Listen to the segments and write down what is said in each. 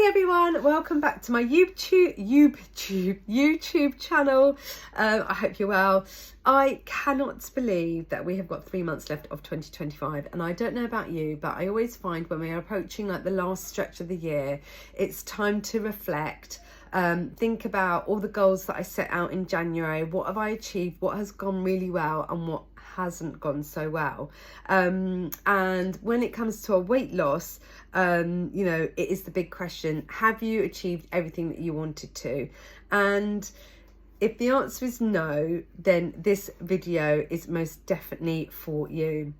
Hey everyone, welcome back to my YouTube channel. I hope you're well. I cannot believe that we have got 3 months left of 2025, and I don't know about you, but I always find when we are approaching like the last stretch of the year, it's time to reflect. Think about all the goals that I set out in January. What have I achieved? What has gone really well and what hasn't gone so well? And when it comes to a weight loss, you know, it is the big question: have you achieved everything that you wanted to? And if the answer is no, then this video is most definitely for you.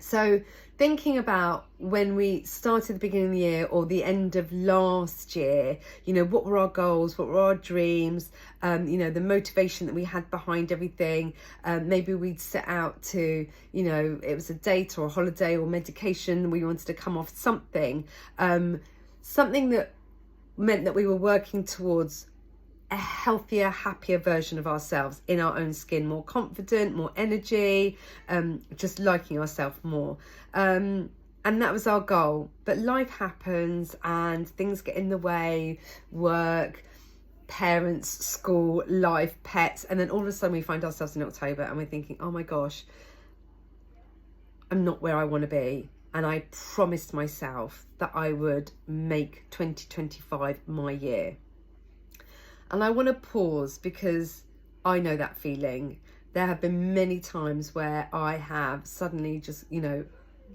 So thinking about when we started the beginning of the year or the end of last year, you know, what were our goals? What were our dreams? You know, the motivation that we had behind everything. Maybe we'd set out to, you know, it was a date or a holiday or medication. We wanted to come off something, something that meant that we were working towards a healthier, happier version of ourselves in our own skin, more confident, more energy, just liking ourselves more. And that was our goal. But life happens and things get in the way: work, parents, school, life, pets. And then all of a sudden we find ourselves in October and we're thinking, oh my gosh, I'm not where I want to be. And I promised myself that I would make 2025 my year. And I want to pause because I know that feeling. There have been many times where I have suddenly just, you know,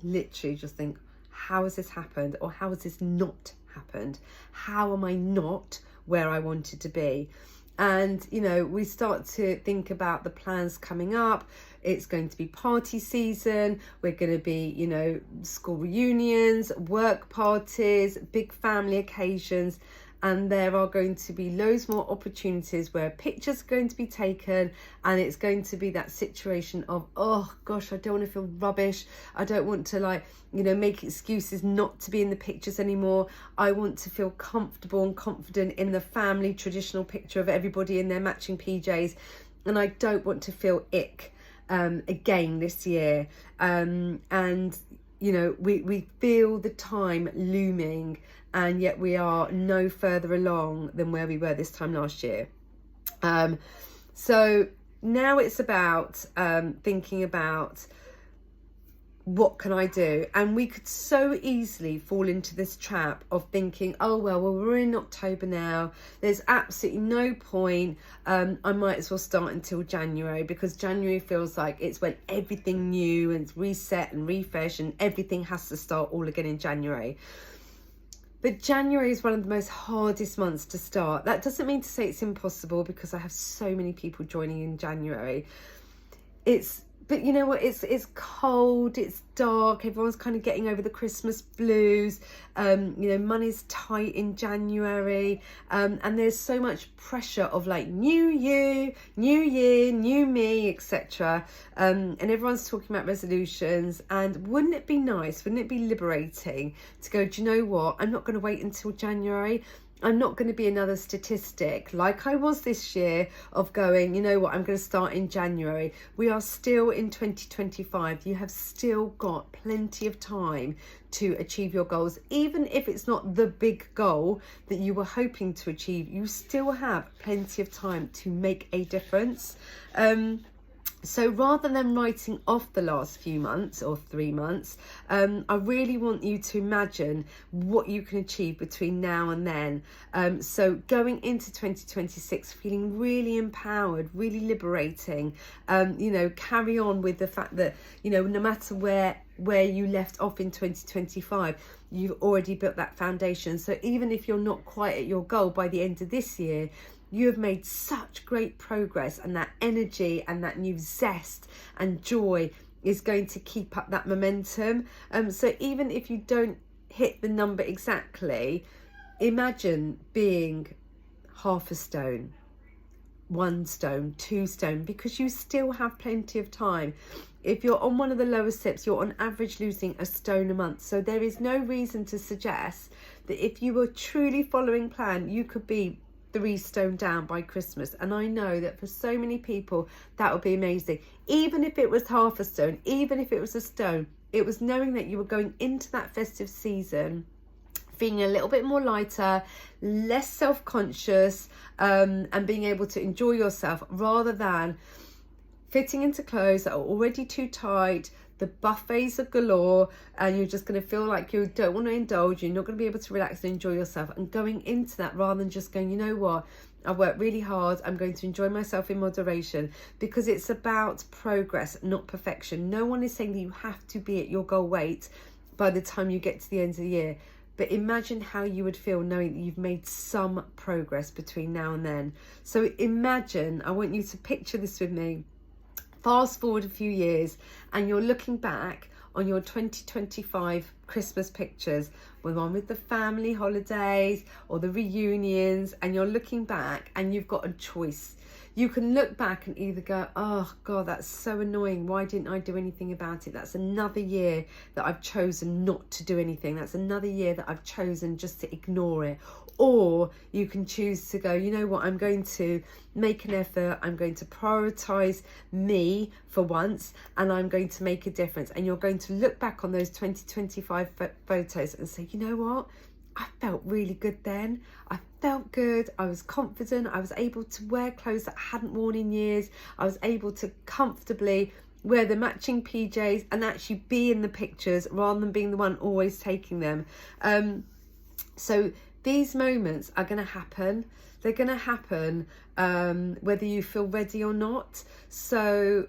literally just think, how has this happened? Or how has this not happened? How am I not where I wanted to be? And, you know, we start to think about the plans coming up. It's going to be party season. We're going to be, you know, school reunions, work parties, big family occasions. And there are going to be loads more opportunities where pictures are going to be taken, and it's going to be that situation of, oh gosh, I don't want to feel rubbish. I don't want to, like, you know, make excuses not to be in the pictures anymore. I want to feel comfortable and confident in the family traditional picture of everybody in their matching PJs. And I don't want to feel ick again this year. And, you know, we feel the time looming, and yet we are no further along than where we were this time last year. So now it's about thinking about, what can I do? And we could so easily fall into this trap of thinking, oh, well, we're in October now. There's absolutely no point. I might as well start until January, because January feels like it's when everything new and it's reset and refresh and everything has to start all again in January. But January is one of the most hardest months to start. That doesn't mean to say it's impossible, because I have so many people joining in January. But you know what, it's cold, it's dark, everyone's kind of getting over the Christmas blues, you know, money's tight in January, and there's so much pressure of like new year, new me, etc. And everyone's talking about resolutions. And wouldn't it be nice, wouldn't it be liberating to go, do you know what, I'm not going to wait until January. I'm not going to be another statistic like I was this year of going, you know what, I'm going to start in January. We are still in 2025. You have still got plenty of time to achieve your goals. Even if it's not the big goal that you were hoping to achieve, you still have plenty of time to make a difference. So rather than writing off the last few months or 3 months, I really want you to imagine what you can achieve between now and then. So going into 2026 feeling really empowered, really liberating, you know, carry on with the fact that, you know, no matter where you left off in 2025, you've already built that foundation. So even if you're not quite at your goal by the end of this year, you have made such great progress, and that energy and that new zest and joy is going to keep up that momentum. So even if you don't hit the number exactly, imagine being half a stone, 1 stone, 2 stone, because you still have plenty of time. If you're on one of the lower steps, you're on average losing a stone a month. So there is no reason to suggest that if you were truly following plan, you could be 3 stone down by Christmas. And I know that for so many people that would be amazing. Even if it was half a stone, even if it was a stone, it was knowing that you were going into that festive season feeling a little bit more lighter, less self-conscious, and being able to enjoy yourself rather than fitting into clothes that are already too tight. The buffets are galore and you're just going to feel like you don't want to indulge. You're not going to be able to relax and enjoy yourself, and going into that rather than just going, you know what, I worked really hard, I'm going to enjoy myself in moderation, because it's about progress, not perfection. No one is saying that you have to be at your goal weight by the time you get to the end of the year. But imagine how you would feel knowing that you've made some progress between now and then. So imagine, I want you to picture this with me. Fast forward a few years and you're looking back on your 2025 Christmas pictures, the one with the family holidays or the reunions, and you're looking back and you've got a choice. You can look back and either go, oh God, that's so annoying, why didn't I do anything about it? That's another year that I've chosen not to do anything. That's another year that I've chosen just to ignore it. Or you can choose to go, you know what, I'm going to make an effort, I'm going to prioritise me for once, and I'm going to make a difference. And you're going to look back on those 2025 photos and say, you know what, I felt really good then. I felt good, I was confident, I was able to wear clothes that I hadn't worn in years, I was able to comfortably wear the matching PJs and actually be in the pictures rather than being the one always taking them. So these moments are going to happen. They're going to happen whether you feel ready or not. So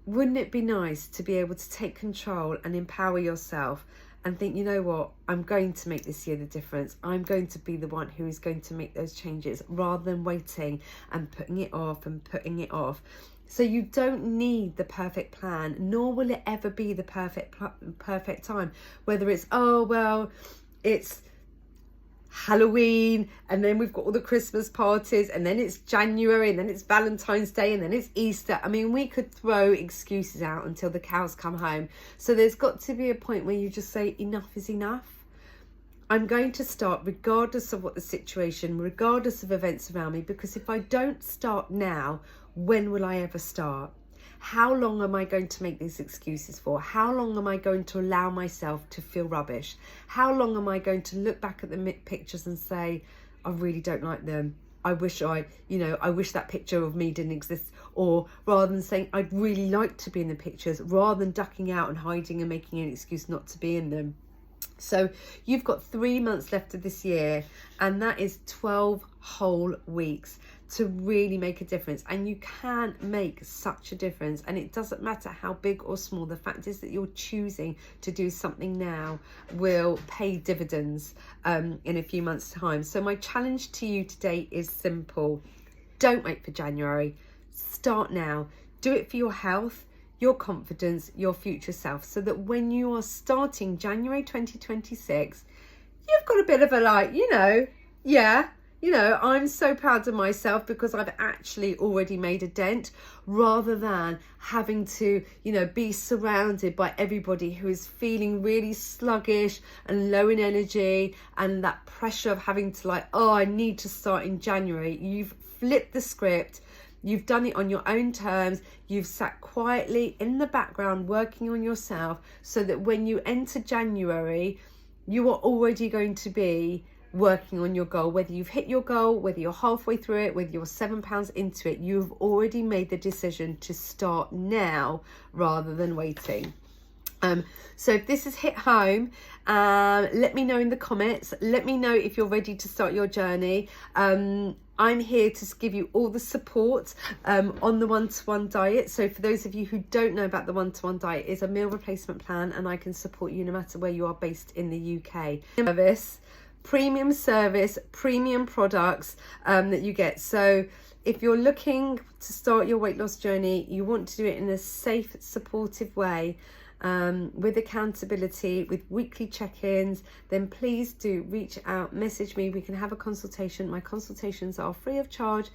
wouldn't it be nice to be able to take control and empower yourself and think, you know what, I'm going to make this year the difference. I'm going to be the one who is going to make those changes, rather than waiting and putting it off and putting it off. So you don't need the perfect plan, nor will it ever be the perfect time. Whether it's, oh, well, it's Halloween and then we've got all the Christmas parties and then it's January and then it's Valentine's Day and then it's Easter. I mean, we could throw excuses out until the cows come home. So there's got to be a point where you just say enough is enough. I'm going to start regardless of what the situation, regardless of events around me, because if I don't start now, when will I ever start? How long am I going to make these excuses for? How long am I going to allow myself to feel rubbish? How long am I going to look back at the pictures and say, I really don't like them. I wish I wish that picture of me didn't exist. Or rather than saying, I'd really like to be in the pictures, rather than ducking out and hiding and making an excuse not to be in them. So you've got 3 months left of this year, and that is 12 whole weeks to really make a difference. And you can make such a difference, and it doesn't matter how big or small. The fact is that you're choosing to do something now will pay dividends in a few months' time. So my challenge to you today is simple. Don't wait for January. Start now. Do it for your health, your confidence, your future self, so that when you are starting January 2026, you've got a bit of a I'm so proud of myself because I've actually already made a dent, rather than having to, be surrounded by everybody who is feeling really sluggish and low in energy, and that pressure of having to I need to start in January. You've flipped the script. You've done it on your own terms. You've sat quietly in the background working on yourself, so that when you enter January, you are already going to be working on your goal. Whether you've hit your goal, whether you're halfway through it, whether you're 7 pounds into it, you've already made the decision to start now rather than waiting. So if this has hit home, let me know in the comments. Let me know if you're ready to start your journey. I'm here to give you all the support on the one-to-one diet. So for those of you who don't know about the one-to-one diet, it's a meal replacement plan, and I can support you no matter where you are based in the UK. Premium service, premium products that you get. So if you're looking to start your weight loss journey, you want to do it in a safe, supportive way, with accountability, with weekly check-ins, then please do reach out, message me. We can have a consultation. My consultations are free of charge,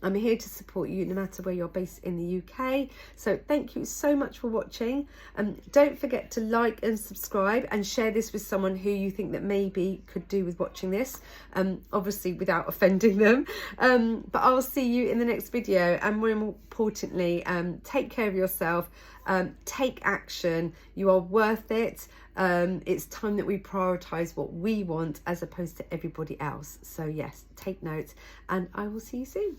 I'm here to support you no matter where you're based in the UK. So thank you so much for watching. Don't forget to like and subscribe and share this with someone who you think that maybe could do with watching this, obviously without offending them. But I'll see you in the next video, and more importantly, take care of yourself, take action. You are worth it. It's time that we prioritize what we want as opposed to everybody else. So yes, take note, and I will see you soon.